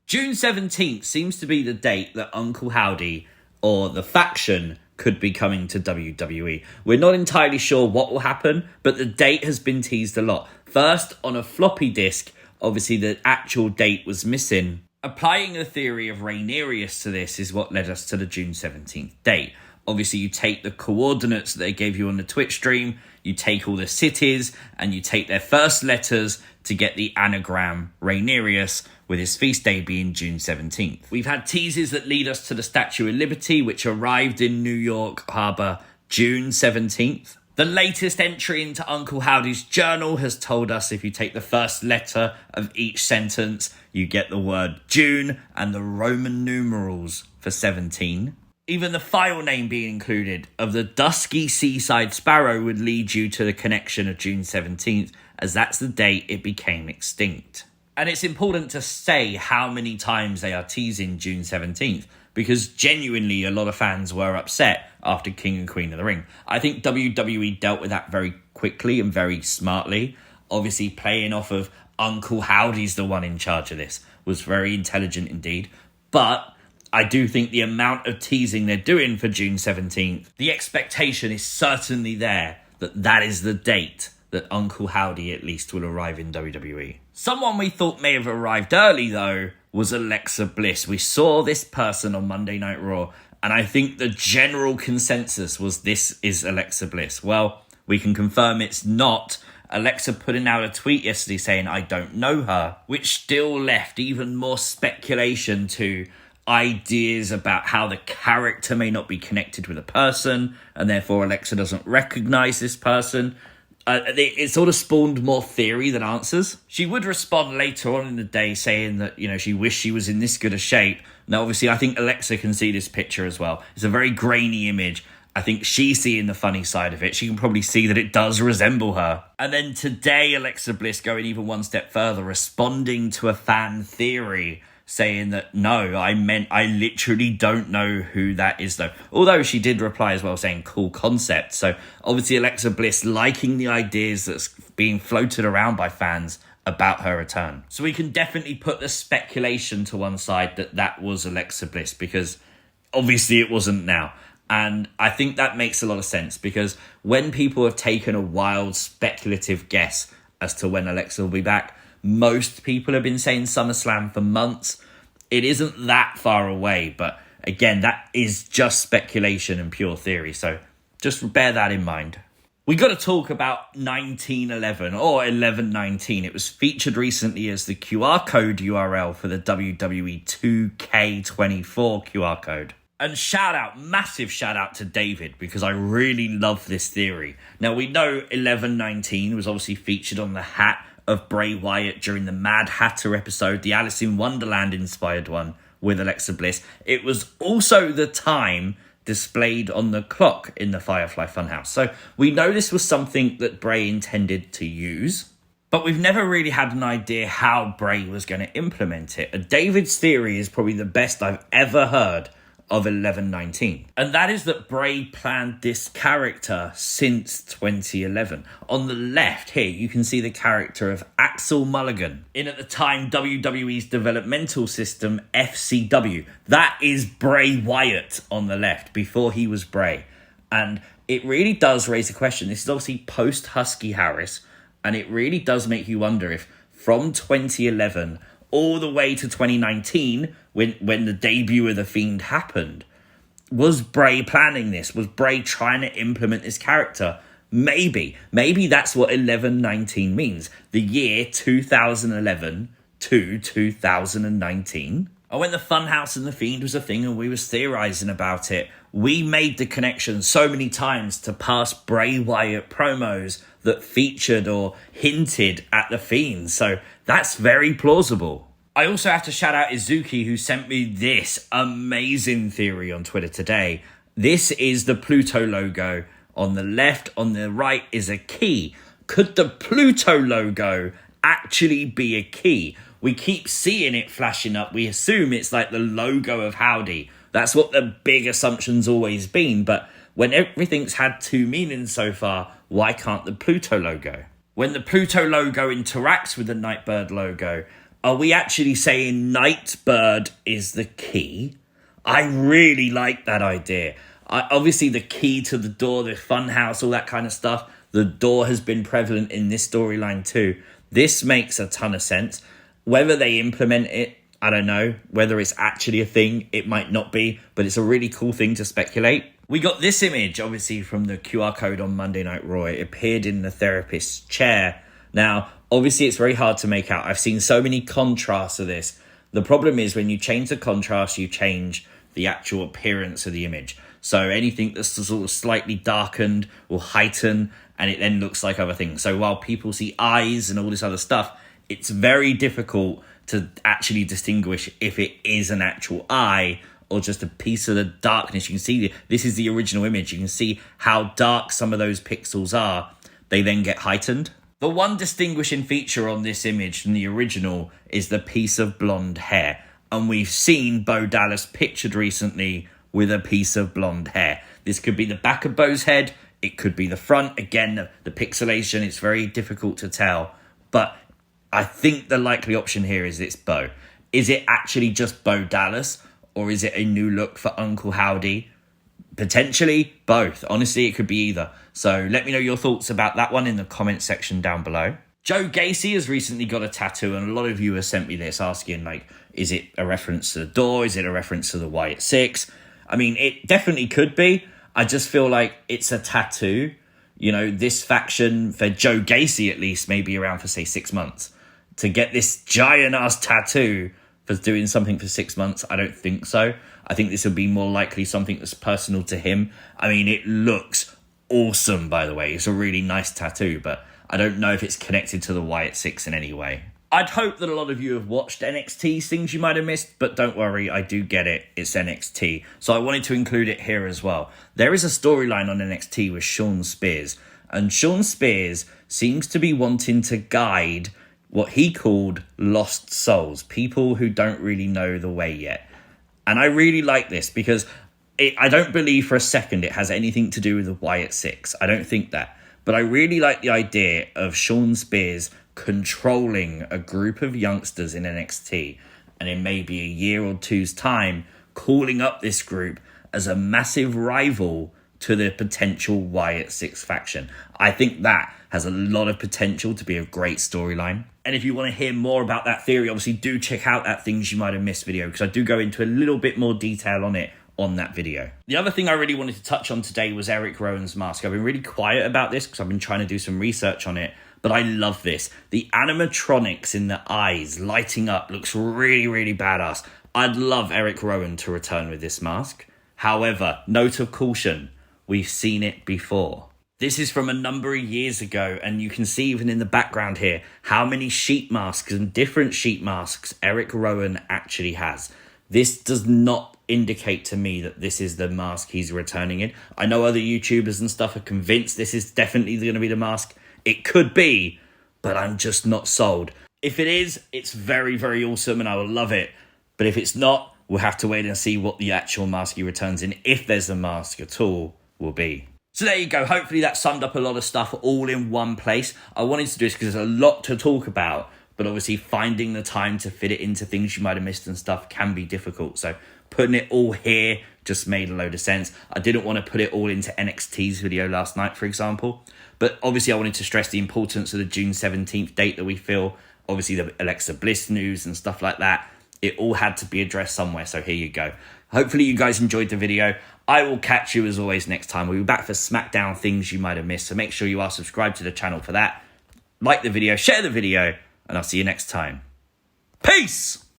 June 17th seems to be the date that Uncle Howdy or the faction could be coming to WWE. We're not entirely sure what will happen, but the date has been teased a lot. First, on a floppy disk, obviously the actual date was missing. Applying the theory of Rhaenyra to this is what led us to the June 17th date. Obviously, you take the coordinates that they gave you on the Twitch stream, you take all the cities, and you take their first letters to get the anagram Rhaenyra, with his feast day being June 17th. We've had teases that lead us to the Statue of Liberty, which arrived in New York Harbor June 17th. The latest entry into Uncle Howdy's journal has told us if you take the first letter of each sentence, you get the word June and the Roman numerals for 17. Even the file name being included of the dusky seaside sparrow would lead you to the connection of June 17th, as that's the date it became extinct. And it's important to say how many times they are teasing June 17th, because genuinely a lot of fans were upset after King and Queen of the Ring. I think WWE dealt with that very quickly and very smartly. Obviously, playing off of Uncle Howdy's the one in charge of this was very intelligent indeed. But I do think the amount of teasing they're doing for June 17th, the expectation is certainly there that that is the date that Uncle Howdy at least will arrive in WWE. Someone we thought may have arrived early, though, was Alexa Bliss. We saw this person on Monday Night Raw, and I think the general consensus was this is Alexa Bliss. Well, we can confirm it's not. Alexa putting out a tweet yesterday saying, "I don't know her," which still left even more speculation to ideas about how the character may not be connected with a person, and therefore Alexa doesn't recognize this person. It sort of spawned more theory than answers. She would respond later on in the day saying that, she wished she was in this good a shape. Now, obviously, I think Alexa can see this picture as well. It's a very grainy image. I think she's seeing the funny side of it. She can probably see that it does resemble her. And then today, Alexa Bliss going even one step further, responding to a fan theory, saying that, no, I literally don't know who that is, though. Although she did reply as well, saying cool concept. So obviously Alexa Bliss liking the ideas that's being floated around by fans about her return. So we can definitely put the speculation to one side that was Alexa Bliss, because obviously it wasn't now. And I think that makes a lot of sense, because when people have taken a wild speculative guess as to when Alexa will be back, most people have been saying SummerSlam for months. It isn't that far away, but again, that is just speculation and pure theory, so just bear that in mind. We got to talk about 1911 or 1119. It was featured recently as the QR code URL for the WWE 2K24 QR code. And massive shout out to David, because I really love this theory. Now, we know 1119 was obviously featured on the hat of Bray Wyatt during the Mad Hatter episode, the Alice in Wonderland inspired one with Alexa Bliss. It was also the time displayed on the clock in the Firefly funhouse. So we know this was something that Bray intended to use, but we've never really had an idea how Bray was going to implement it. And David's theory is probably the best I've ever heard of 1119. And that is that Bray planned this character since 2011. On the left here, you can see the character of Axel Mulligan in, at the time, WWE's developmental system, FCW. That is Bray Wyatt on the left, before he was Bray. And it really does raise a question. This is obviously post-Husky Harris, and it really does make you wonder if from 2011 all the way to 2019, when the debut of The Fiend happened, was Bray planning this? Was Bray trying to implement this character? Maybe that's what 1119 means. The year 2011 to 2019. And when the Funhouse and The Fiend was a thing and we was theorising about it, we made the connection so many times to past Bray Wyatt promos that featured or hinted at The Fiend. So that's very plausible. I also have to shout out Izuki, who sent me this amazing theory on Twitter today. This is the Pluto logo. On the left, on the right is a key. Could the Pluto logo actually be a key? We keep seeing it flashing up. We assume it's like the logo of Howdy. That's what the big assumption's always been. But when everything's had two meanings so far, why can't the Pluto logo? When the Pluto logo interacts with the NIGHTBIRD logo, Are we actually saying NIGHTBIRD is the key? I really like that idea. Obviously, the key to the door, the funhouse, all that kind of stuff, the door has been prevalent in this storyline too. This makes a ton of sense. Whether they implement it, I don't know. Whether it's actually a thing, it might not be, but it's a really cool thing to speculate. We got this image, obviously, from the QR code on Monday Night Raw. It appeared in the therapist's chair. Now, obviously, it's very hard to make out. I've seen so many contrasts of this. The problem is when you change the contrast, you change the actual appearance of the image. So anything that's sort of slightly darkened will heighten, and it then looks like other things. So while people see eyes and all this other stuff, it's very difficult to actually distinguish if it is an actual eye or just a piece of the darkness. You can see this is the original image. You can see how dark some of those pixels are. They then get heightened. The one distinguishing feature on this image from the original is the piece of blonde hair. And we've seen Bo Dallas pictured recently with a piece of blonde hair. This could be the back of Bo's head. It could be the front. Again, the pixelation, it's very difficult to tell. But I think the likely option here is it's Bo. Is it actually just Bo Dallas? Or is it a new look for Uncle Howdy? Potentially both. Honestly, it could be either. So let me know your thoughts about that one in the comment section down below. Joe Gacy has recently got a tattoo, and a lot of you have sent me this asking, like, is it a reference to the door? Is it a reference to the Wyatt 6? I mean, it definitely could be. I just feel like it's a tattoo. You know, this faction, for Joe Gacy at least, may be around for, say, 6 months. To get this giant-ass tattoo for doing something for 6 months, I don't think so. I think this would be more likely something that's personal to him. I mean, it looks awesome, by the way. It's a really nice tattoo, but I don't know if it's connected to the Wyatt 6 in any way. I'd hope that a lot of you have watched NXT's things you might have missed, but don't worry, I do get it. It's NXT. So I wanted to include it here as well. There is a storyline on NXT with Shawn Spears, and Shawn Spears seems to be wanting to guide what he called lost souls, people who don't really know the way yet. And I really like this because I don't believe for a second it has anything to do with the Wyatt 6. I don't think that. But I really like the idea of Shawn Spears controlling a group of youngsters in NXT, and in maybe a year or two's time, calling up this group as a massive rival to the potential Wyatt 6 faction. I think that has a lot of potential to be a great storyline. And if you want to hear more about that theory, obviously do check out that Things You Might Have Missed video, because I do go into a little bit more detail on it on that video. The other thing I really wanted to touch on today was Erick Rowan's mask. I've been really quiet about this because I've been trying to do some research on it, but I love this. The animatronics in the eyes lighting up looks really, really badass. I'd love Erick Rowan to return with this mask. However, note of caution, we've seen it before. This is from a number of years ago, and you can see even in the background here how many sheet masks and different sheet masks Erick Rowan actually has. This does not indicate to me that this is the mask he's returning in. I know other YouTubers and stuff are convinced this is definitely going to be the mask. It could be, but I'm just not sold. If it is, it's very, very awesome and I will love it. But if it's not, we'll have to wait and see what the actual mask he returns in, if there's a mask at all, will be. So there you go. Hopefully that summed up a lot of stuff all in one place. I wanted to do this because there's a lot to talk about, but obviously finding the time to fit it into Things You Might Have Missed and stuff can be difficult. So putting it all here just made a load of sense. I didn't want to put it all into NXT's video last night, for example. But obviously I wanted to stress the importance of the June 17th date that we feel. Obviously the Alexa Bliss news and stuff like that. It all had to be addressed somewhere. So here you go. Hopefully you guys enjoyed the video. I will catch you as always next time. We'll be back for SmackDown Things You Might Have Missed. So make sure you are subscribed to the channel for that. Like the video, share the video, and I'll see you next time. Peace!